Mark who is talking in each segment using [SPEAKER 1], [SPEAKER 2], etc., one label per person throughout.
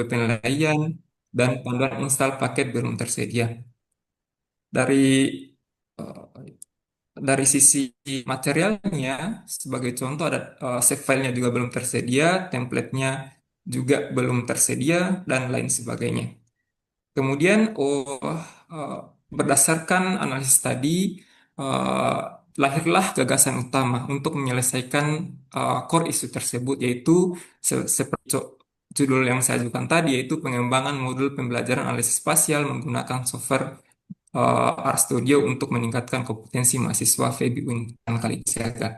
[SPEAKER 1] penilaian, dan panduan install paket belum tersedia. Dari eh, dari sisi materialnya, sebagai contoh ada save filenya juga belum tersedia, template-nya juga belum tersedia, dan lain sebagainya. Kemudian, eh, berdasarkan analisis tadi, eh, lahirlah gagasan utama untuk menyelesaikan core isu tersebut, yaitu seperti judul yang saya ajukan tadi, yaitu pengembangan modul pembelajaran analisis spasial menggunakan software RStudio untuk meningkatkan kompetensi mahasiswa FEB Universitas Kalijaga.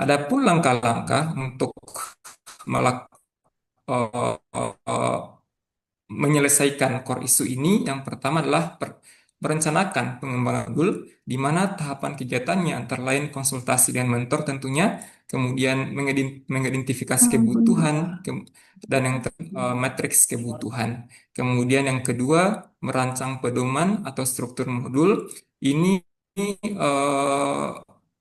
[SPEAKER 1] Adapun langkah-langkah untuk melak- menyelesaikan core isu ini, yang pertama adalah merencanakan pengembangan modul, di mana tahapan kegiatannya antara lain konsultasi dengan mentor tentunya, kemudian mengidentifikasi kebutuhan, dan matriks kebutuhan. Kemudian yang kedua, merancang pedoman atau struktur modul. Ini eh,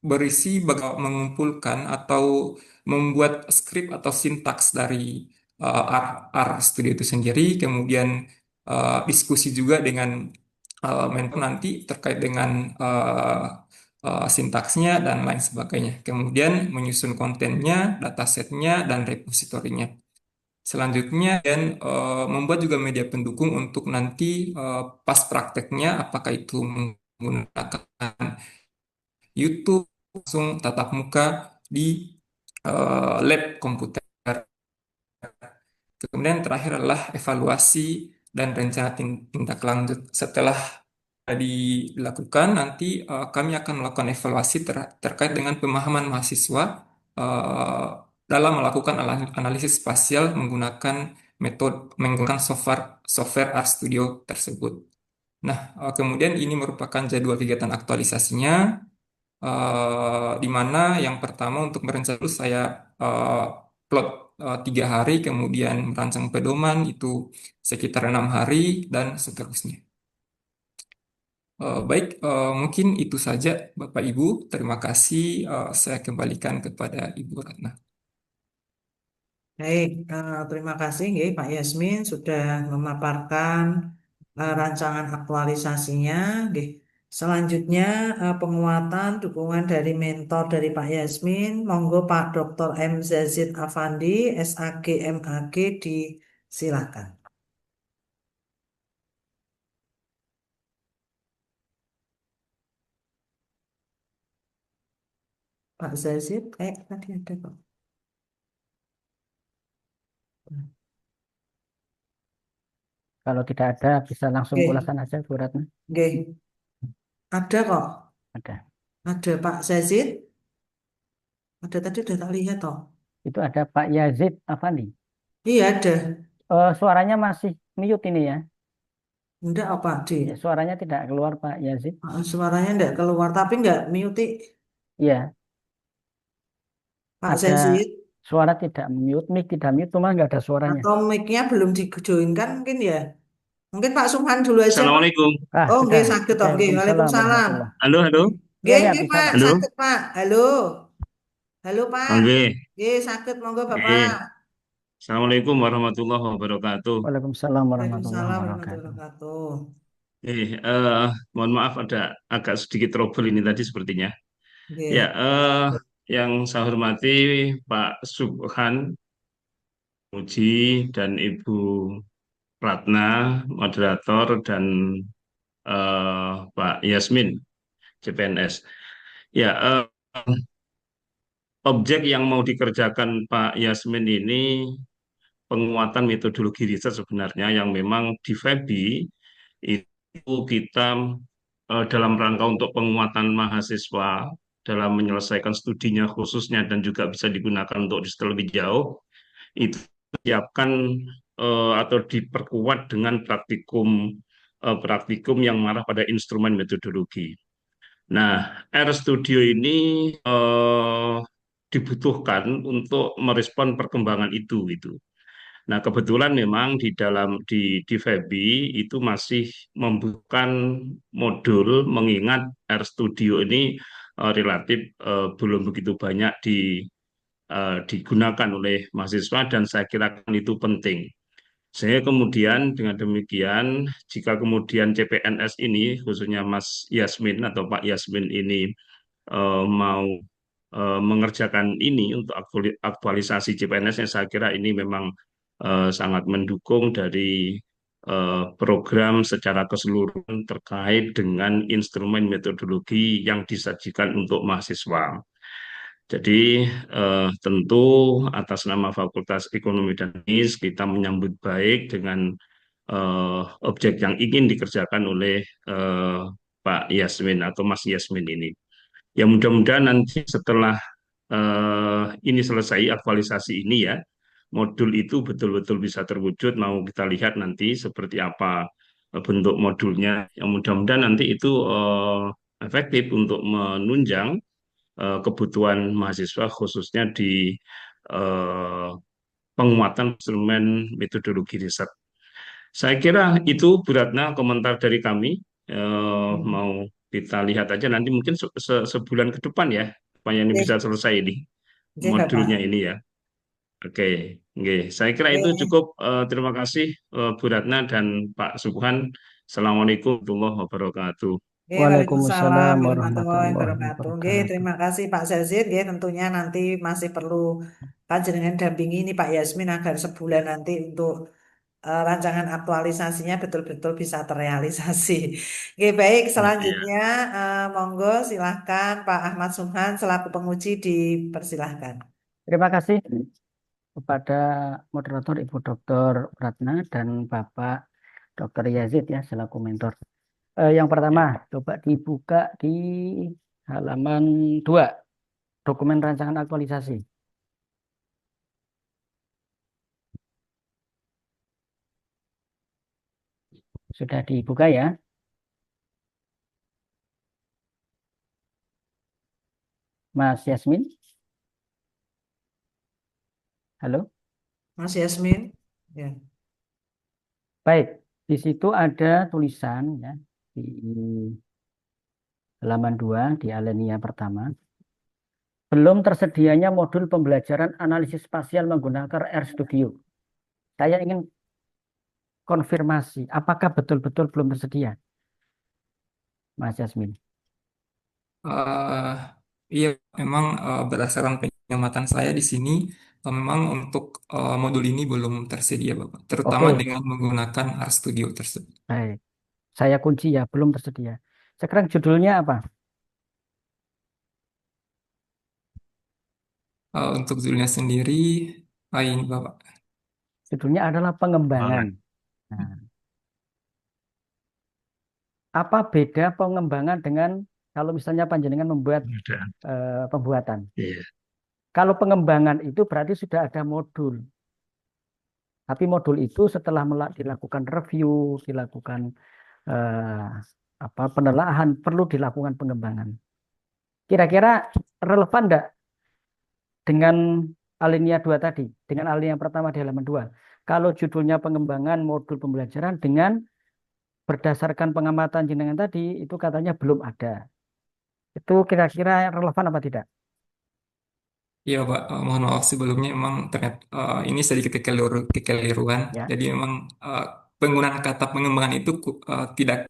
[SPEAKER 1] berisi mengumpulkan atau membuat skrip atau sintaks dari R Studio itu sendiri, kemudian diskusi juga dengan mentor nanti terkait dengan sintaksnya dan lain sebagainya. Kemudian menyusun kontennya, datasetnya, dan repositorinya. Selanjutnya, dan membuat juga media pendukung untuk nanti pas prakteknya, apakah itu menggunakan YouTube, langsung tatap muka di lab komputer. Kemudian terakhir adalah evaluasi dan rencana tindak lanjut. Setelah dilakukan, nanti kami akan melakukan evaluasi terkait dengan pemahaman mahasiswa eh, dalam melakukan analisis spasial menggunakan menggunakan software RStudio tersebut. Nah, kemudian ini merupakan jadwal kegiatan aktualisasinya, di mana yang pertama untuk merencana dulu saya eh, plot 3 hari, kemudian merancang pedoman itu sekitar 6 hari, dan seterusnya. Baik, mungkin itu saja Bapak Ibu. Terima kasih. Saya kembalikan kepada Ibu Ratna.
[SPEAKER 2] Baik, terima kasih nggih, Pak Yasmin sudah memaparkan rancangan aktualisasinya. Nggih. Selanjutnya penguatan dukungan dari mentor dari Pak Yasmin. Monggo Pak Dr. M. Zazid Afandi, SAG MAG, disilakan. Pak Zazid, tadi ada kok.
[SPEAKER 3] Kalau tidak ada, bisa langsung
[SPEAKER 2] Nggih,
[SPEAKER 3] kulasan aja, Bu Ratna.
[SPEAKER 2] nggih. Ada kok.
[SPEAKER 3] Ada.
[SPEAKER 2] Ada Pak Zazid. Ada tadi udah tak lihat toh.
[SPEAKER 3] Itu ada Pak Yazid Afandi.
[SPEAKER 2] Iya ada.
[SPEAKER 3] Suaranya masih mute ini ya.
[SPEAKER 2] Enggak apa, Di?
[SPEAKER 3] Ya, suaranya tidak keluar Pak Yazid.
[SPEAKER 2] Suaranya enggak keluar, tapi enggak mute.
[SPEAKER 3] Iya,
[SPEAKER 2] Pak
[SPEAKER 3] ada
[SPEAKER 2] Zazid.
[SPEAKER 3] suara tidak mute, mic tidak mute, cuma nggak ada suaranya.
[SPEAKER 2] Atau mic-nya belum dijoinkan mungkin ya. Mungkin Pak Sumhan dulu aja Pak.
[SPEAKER 4] Assalamualaikum.
[SPEAKER 3] Ah,
[SPEAKER 2] Oh,
[SPEAKER 3] sudah.
[SPEAKER 2] nggih saged
[SPEAKER 3] Oke,
[SPEAKER 2] toh nggih.
[SPEAKER 3] Waalaikumsalam
[SPEAKER 2] Waalaikumsalam.
[SPEAKER 3] warahmatullah.
[SPEAKER 4] Halo, halo,
[SPEAKER 3] Iya,
[SPEAKER 2] Nggih,
[SPEAKER 3] ya
[SPEAKER 2] nggih
[SPEAKER 3] bisa
[SPEAKER 2] Pak,
[SPEAKER 3] Pak.
[SPEAKER 4] halo.
[SPEAKER 2] saged Pak. Halo. Halo Pak.
[SPEAKER 4] Oke.
[SPEAKER 2] Nggih, saged monggo Bapak.
[SPEAKER 4] Eh, Assalamualaikum warahmatullahi wabarakatuh.
[SPEAKER 3] Waalaikumsalam warahmatullahi
[SPEAKER 2] Waalaikumsalam warahmatullahi
[SPEAKER 3] wabarakatuh.
[SPEAKER 2] wabarakatuh.
[SPEAKER 4] Eh, eh, Mohon maaf ada agak sedikit trouble ini tadi sepertinya. Ya,
[SPEAKER 2] Nggih.
[SPEAKER 4] yang saya hormati Pak Subhan Muji dan Ibu Ratna, moderator, dan Pak Yasmin, CPNS. Ya, objek yang mau dikerjakan Pak Yasmin ini penguatan metodologi riset sebenarnya yang memang di FEBI itu kita dalam rangka untuk penguatan mahasiswa dalam menyelesaikan studinya khususnya dan juga bisa digunakan untuk riset lebih jauh itu disiapkan atau diperkuat dengan praktikum yang mengarah pada instrumen metodologi. Nah, RStudio ini dibutuhkan untuk merespon perkembangan itu. Nah, kebetulan memang di FEBI itu masih membutuhkan modul mengingat RStudio ini relatif belum begitu banyak digunakan oleh mahasiswa dan saya kira itu penting. Sehingga kemudian dengan demikian, jika kemudian CPNS ini, khususnya Mas Yasmin atau Pak Yasmin ini mau mengerjakan ini untuk aktualisasi CPNS-nya, saya kira ini memang sangat mendukung dari program secara keseluruhan terkait dengan instrumen metodologi yang disajikan untuk mahasiswa. Jadi tentu atas nama Fakultas Ekonomi dan Bisnis kita menyambut baik dengan objek yang ingin dikerjakan oleh Pak Yasmin atau Mas Yasmin ini. Ya mudah-mudahan nanti setelah ini selesai aktualisasi ini ya, modul itu betul-betul bisa terwujud. Mau kita lihat nanti seperti apa bentuk modulnya. Yang mudah-mudahan nanti itu efektif untuk menunjang kebutuhan mahasiswa khususnya di eh, penguatan instrumen metodologi riset. Saya kira itu Bu Ratna komentar dari kami.
[SPEAKER 2] Hmm.
[SPEAKER 4] Mau kita lihat aja nanti mungkin sebulan ke depan ya, supaya ini bisa
[SPEAKER 2] Oke,
[SPEAKER 4] selesai ini
[SPEAKER 2] oke,
[SPEAKER 4] modulnya
[SPEAKER 2] Bapak.
[SPEAKER 4] ini ya. Oke, oke. Saya kira itu
[SPEAKER 2] Oke.
[SPEAKER 4] cukup. Terima kasih Bu Ratna dan Pak Subhan. Assalamualaikum warahmatullahi wabarakatuh.
[SPEAKER 2] Oke, Waalaikumsalam
[SPEAKER 3] Waalaikumsalam
[SPEAKER 2] warahmatullahi
[SPEAKER 3] warahmatullahi
[SPEAKER 2] wabarakatuh. Oke,
[SPEAKER 3] wabarakatuh.
[SPEAKER 2] terima kasih Pak Zazid. Oke, tentunya nanti masih perlu panjenengan dampingi ini Pak Yasmin agar sebulan nanti untuk rancangan aktualisasinya betul-betul bisa terrealisasi. Oke, baik.
[SPEAKER 4] Iya.
[SPEAKER 2] Selanjutnya, monggo silahkan Pak Ahmad Subhan selaku penguji dipersilahkan.
[SPEAKER 3] Terima kasih kepada moderator Ibu Dr. Ratna dan Bapak Dr. Yazid ya selaku mentor. Yang pertama,
[SPEAKER 4] Ya.
[SPEAKER 3] coba dibuka di halaman 2, dokumen rancangan aktualisasi. Sudah dibuka ya, Mas Yasmin? Halo?
[SPEAKER 2] Mas Yasmin. Ya.
[SPEAKER 3] Baik, di situ ada tulisan ya, di halaman 2, di alinea pertama. Belum tersedianya modul pembelajaran analisis spasial menggunakan RStudio. Saya ingin konfirmasi, apakah betul-betul belum tersedia, Mas Yasmin?
[SPEAKER 1] Eh, iya, memang berdasarkan pengamatan saya di sini, memang untuk modul ini belum tersedia, Bapak. Terutama
[SPEAKER 3] Oke,
[SPEAKER 1] dengan menggunakan RStudio tersebut.
[SPEAKER 3] baik. Saya kunci ya, belum tersedia. Sekarang judulnya apa?
[SPEAKER 1] Untuk judulnya sendiri, ini Bapak.
[SPEAKER 3] Judulnya adalah pengembangan.
[SPEAKER 4] Banget.
[SPEAKER 3] Nah, apa beda pengembangan dengan kalau misalnya panjenengan membuat
[SPEAKER 4] Ada.
[SPEAKER 3] pembuatan?
[SPEAKER 4] Iya.
[SPEAKER 3] Kalau pengembangan itu berarti sudah ada modul. Tapi modul itu setelah dilakukan review, dilakukan eh, penelaahan, perlu dilakukan pengembangan. Kira-kira relevan enggak dengan alinea 2 tadi, dengan alinea pertama di halaman 2? Kalau judulnya pengembangan modul pembelajaran dengan berdasarkan pengamatan jenengan tadi, itu katanya belum ada. Itu kira-kira relevan apa tidak?
[SPEAKER 1] Iya, Pak. Mohon maaf sebelumnya, memang ternyata ini sedikit kekeliruan.
[SPEAKER 3] Ya,
[SPEAKER 1] Jadi memang penggunaan kata pengembangan itu tidak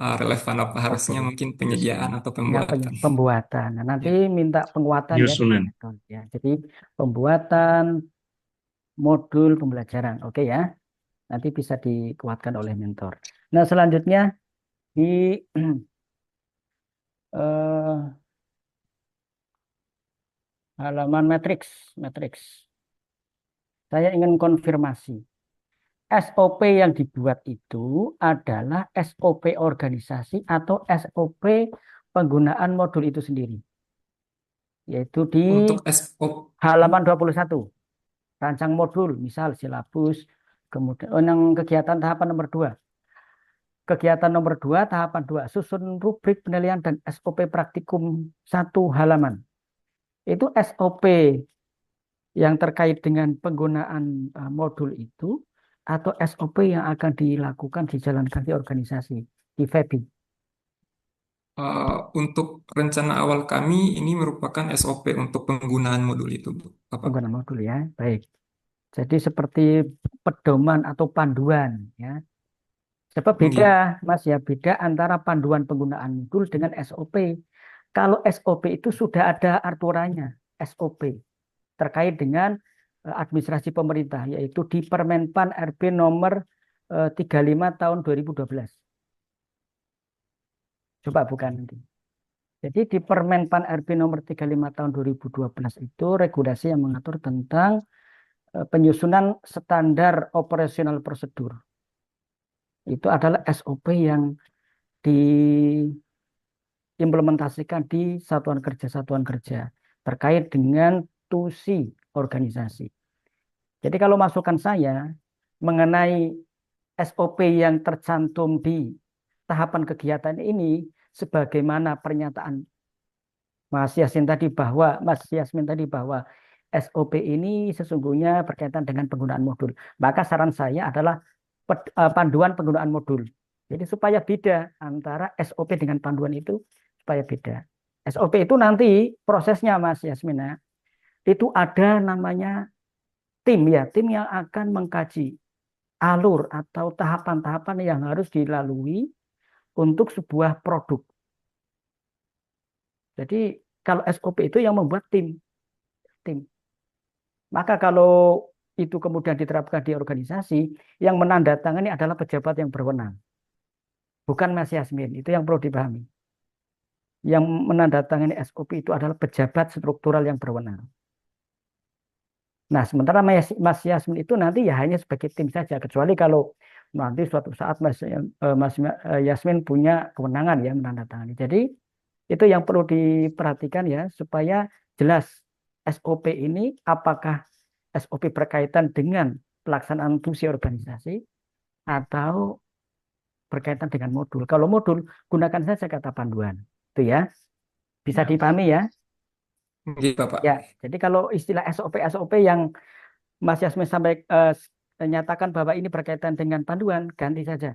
[SPEAKER 1] relevan, apa
[SPEAKER 3] oke.
[SPEAKER 1] harusnya mungkin
[SPEAKER 4] Yes,
[SPEAKER 1] penyediaan atau
[SPEAKER 3] Ya,
[SPEAKER 1] pembuatan.
[SPEAKER 3] pembuatan. Nah, nanti
[SPEAKER 1] Ya.
[SPEAKER 3] minta penguatan ya dari
[SPEAKER 4] Nyusunan.
[SPEAKER 3] mentor. Ya, jadi pembuatan modul pembelajaran. Oke ya. Nanti bisa dikuatkan oleh mentor. Nah, selanjutnya di eh, halaman matriks. Matriks. Saya ingin konfirmasi. SOP yang dibuat itu adalah SOP organisasi atau SOP penggunaan modul itu sendiri. Yaitu di
[SPEAKER 1] Untuk SOP,
[SPEAKER 3] halaman 21. Rancang modul, misal silabus, kemudian yang kegiatan tahapan nomor 2. Kegiatan nomor 2, tahapan 2, susun rubrik penilaian dan SOP praktikum 1 halaman. Itu SOP yang terkait dengan penggunaan modul itu atau SOP yang akan dilakukan dijalankan di organisasi, di FEBI,
[SPEAKER 1] untuk rencana awal kami ini merupakan SOP untuk penggunaan modul itu, Bapak.
[SPEAKER 3] penggunaan modul ya. Baik. Jadi seperti pedoman atau panduan ya. Sebab beda,
[SPEAKER 1] Nggih.
[SPEAKER 3] Mas ya, beda antara panduan penggunaan modul dengan SOP. Kalau SOP itu sudah ada aturannya, SOP terkait dengan administrasi pemerintah, yaitu di Permenpan RB nomor 35 tahun 2012. Coba bukan nanti. Jadi di Permenpan RB nomor 35 tahun 2012 itu regulasi yang mengatur tentang penyusunan standar operasional prosedur. Itu adalah SOP yang diimplementasikan di satuan kerja terkait dengan tusi organisasi. Jadi kalau masukan saya mengenai SOP yang tercantum di tahapan kegiatan ini sebagaimana pernyataan Mas Yasmin tadi bahwa SOP ini sesungguhnya berkaitan dengan penggunaan modul. Maka saran saya adalah panduan penggunaan modul. Jadi supaya beda antara SOP dengan panduan itu supaya beda. SOP itu nanti prosesnya Mas Yasmin ya, itu ada namanya tim ya, tim yang akan mengkaji alur atau tahapan-tahapan yang harus dilalui untuk sebuah produk. Jadi kalau SOP itu yang membuat tim. Maka kalau itu kemudian diterapkan di organisasi, yang menandatangani adalah pejabat yang berwenang, bukan Mas Yasmin. Itu yang perlu dipahami. Yang menandatangani SOP itu adalah pejabat struktural yang berwenang. Nah, sementara Mas Yasmin itu nanti ya hanya sebagai tim saja, kecuali kalau nanti suatu saat Mas Yasmin punya kewenangan ya menandatangani. Jadi itu yang perlu diperhatikan ya supaya jelas SOP ini apakah SOP berkaitan dengan pelaksanaan fungsi organisasi atau berkaitan dengan modul. Kalau modul gunakan saja kata panduan. Itu ya. Bisa
[SPEAKER 1] Ya.
[SPEAKER 3] dipahami ya.
[SPEAKER 1] Nggih, Bapak.
[SPEAKER 3] Ya, jadi kalau istilah SOP yang Mas Yasmin sampai nyatakan bahwa ini berkaitan dengan panduan, ganti saja.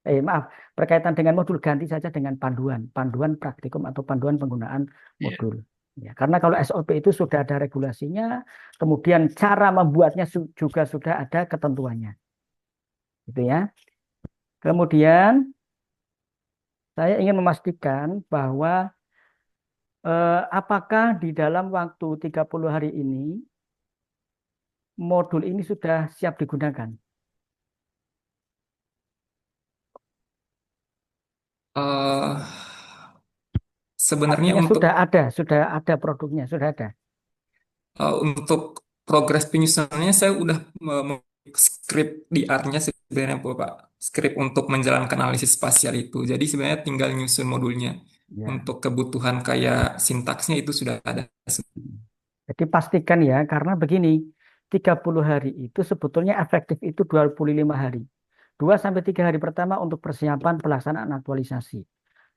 [SPEAKER 3] Maaf, berkaitan dengan modul ganti saja dengan panduan praktikum atau panduan penggunaan
[SPEAKER 4] Ya.
[SPEAKER 3] modul. Ya, karena kalau SOP itu sudah ada regulasinya, kemudian cara membuatnya juga sudah ada ketentuannya. Gitu ya. Kemudian saya ingin memastikan bahwa apakah di dalam waktu 30 hari ini modul ini sudah siap digunakan.
[SPEAKER 1] Eh, Sebenarnya
[SPEAKER 3] Artinya
[SPEAKER 1] untuk
[SPEAKER 3] sudah ada produknya, sudah ada.
[SPEAKER 1] untuk progres penyusunannya saya udah skrip DR-nya sebenarnya Bapak. Skrip untuk menjalankan analisis spasial itu. Jadi sebenarnya tinggal nyusun modulnya.
[SPEAKER 3] Ya.
[SPEAKER 1] Untuk kebutuhan kayak sintaksnya itu sudah ada.
[SPEAKER 3] Jadi pastikan ya, karena begini, 30 hari itu sebetulnya efektif itu 25 hari. 2 sampai 3 hari pertama untuk persiapan pelaksanaan aktualisasi.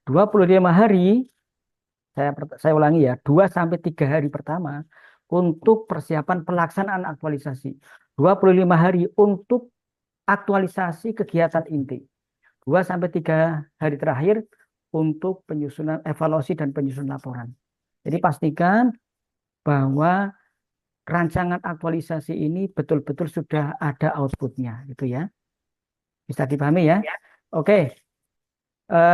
[SPEAKER 3] 25 hari, saya ulangi ya, 2 sampai 3 hari pertama untuk persiapan pelaksanaan aktualisasi. 25 hari untuk aktualisasi kegiatan inti. 2 sampai 3 hari terakhir untuk penyusunan evaluasi dan penyusunan laporan. Jadi pastikan bahwa rancangan aktualisasi ini betul-betul sudah ada outputnya, gitu ya. Bisa dipahami ya? Oke,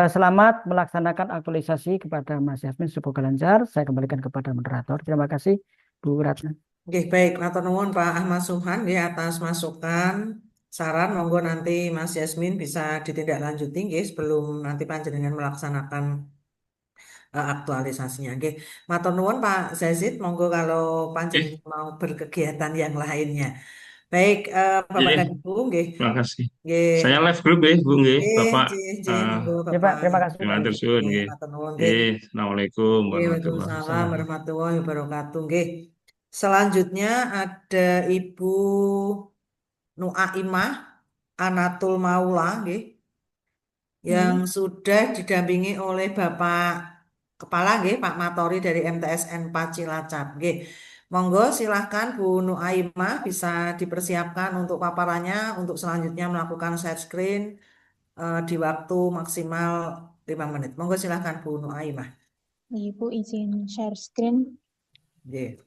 [SPEAKER 3] selamat melaksanakan aktualisasi kepada Mas Yasmin. Semoga lancar. Saya kembalikan kepada moderator. Terima kasih, Bu Ratna.
[SPEAKER 2] Oke, baik. Matur nuwun Pak Ahmad Subhan ya atas masukan saran. Monggo nanti Mas Yasmin bisa ditindaklanjuti nggih sebelum nanti panjenengan melaksanakan aktualisasinya. Oke, matur nuwun Pak Zazid. Monggo kalau
[SPEAKER 4] Oke,
[SPEAKER 2] panjenengan mau berkegiatan yang lainnya. Baik, Bapak
[SPEAKER 4] iya,
[SPEAKER 2] dan Ibu, nggih.
[SPEAKER 4] terima kasih.
[SPEAKER 2] Nggih.
[SPEAKER 4] Saya live group ya, Bu nggih,
[SPEAKER 2] Nggih,
[SPEAKER 4] Bapak.
[SPEAKER 2] nggih, nggih,
[SPEAKER 4] eh
[SPEAKER 2] monggo
[SPEAKER 3] Ya, Pak.
[SPEAKER 2] Bapak.
[SPEAKER 3] Terima kasih,
[SPEAKER 4] Terima
[SPEAKER 3] Pak.
[SPEAKER 4] kasih
[SPEAKER 2] Nggih,
[SPEAKER 4] nggih.
[SPEAKER 2] matur nuwun nggih.
[SPEAKER 4] Assalamualaikum warahmatullahi
[SPEAKER 2] Waalaikumsalam
[SPEAKER 3] Waalaikumsalam.
[SPEAKER 2] warahmatullahi wabarakatuh. Nggih. Selanjutnya ada Ibu Nuaimah Anatul Maula nggih, yang
[SPEAKER 5] Hmm.
[SPEAKER 2] sudah didampingi oleh Bapak Kepala nggih, Pak Matori dari MTSN 4 Cilacap nggih. Monggo silahkan Bu Nuaimah bisa dipersiapkan untuk paparannya untuk selanjutnya melakukan share screen di waktu maksimal 5 menit. Monggo silahkan Bu Nuaimah.
[SPEAKER 5] Ibu izin share screen.
[SPEAKER 2] Nggih.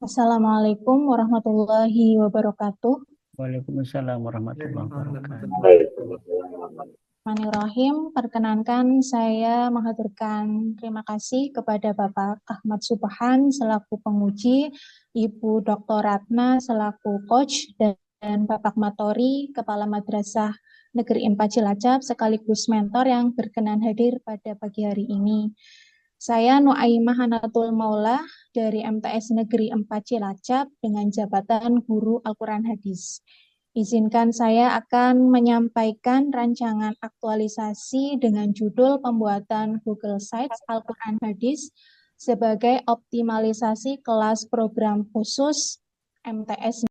[SPEAKER 5] Assalamualaikum warahmatullahi wabarakatuh.
[SPEAKER 3] Waalaikumsalam warahmatullahi wabarakatuh.
[SPEAKER 5] Bismillahirrahmanirrahim. Perkenankan saya menghaturkan terima kasih kepada Bapak Ahmad Subhan selaku penguji, Ibu Dr. Ratna selaku coach, dan Bapak Matori, Kepala Madrasah Negeri 4 Cilacap sekaligus mentor yang berkenan hadir pada pagi hari ini. Saya Nuaimah Hanatul Maula dari MTS Negeri 4 Cilacap dengan jabatan Guru Al-Quran Hadis. Izinkan saya akan menyampaikan rancangan aktualisasi dengan judul pembuatan Google Sites Al-Quran Hadis sebagai optimalisasi kelas program khusus MTS